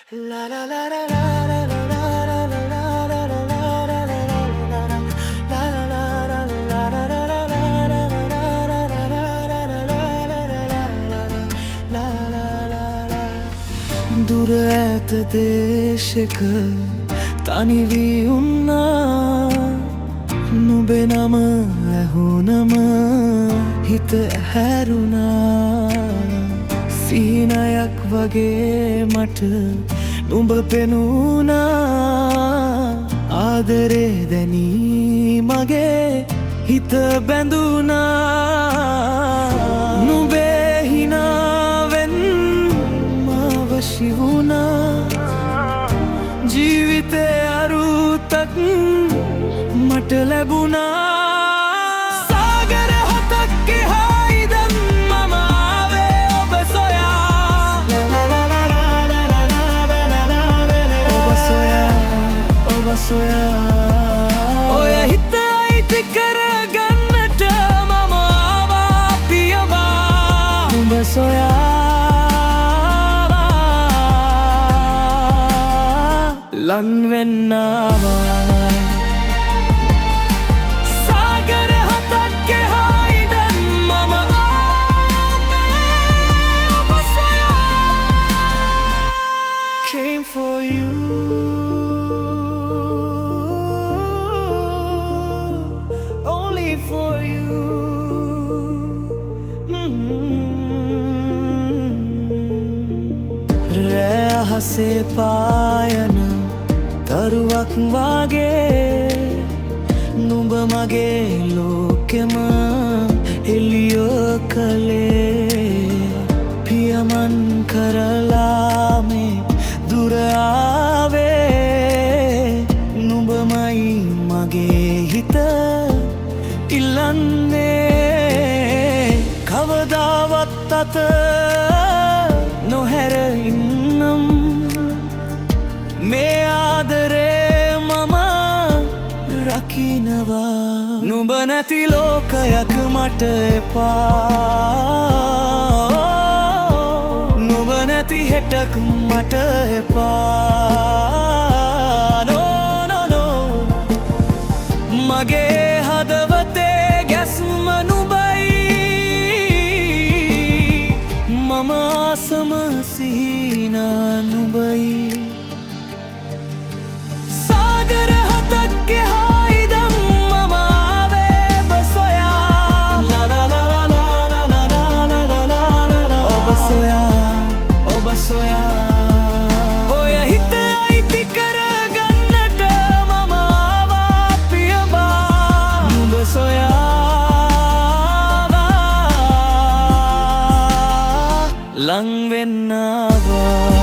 දුර ඇත දේශක තනි වී උන්නා නුඹේ නම ඇහුනම හිත හැරුණා සීනයක් වගේ මට නුඹ පෙනුණා ආදරේ දැනී මගේ හිත බැඳුණා නුඹේ හිනාවෙන් මාව වශිවුණා ජීවිතේ අරුතක් මට ලැබුණා ඔය හිත අයිති කරගන්නට මම ආවා පියවා නුඹ සොයා ලං වෙන්න ආවා සාගර හතක් එහායිදන් මම ආවේ ඔබ සොයා Came for you for you රහසේ පායන තරුවක් වගේ නුඹ මගේ ලෝකෙම එළියෝ කළේ පියමන් කරලා මේ දුර ආවේ නුඹමයි මගේ හිත ඉල්ලන්නේ කවදාවත් අත නොහැර ඉන්නම් මේ ආදරේ මම රකින්නවා නුඹ නැති ලෝකයක් මට එපා නුඹ නැති හෙටක් මට එපා no no no මගේ හදවතේ ගැස්ම නුඹයි මම ආසම සිහිනා නුඹයි සාගර හතක් එහායිදම් මම ආවේ ඔබ සොයා ඔබ සොයා ඔබ සොයා ඔය හිත අයිති කරගන්නට මම ආවා පියවා නුඹ සොයා ලං වෙන්න ආවා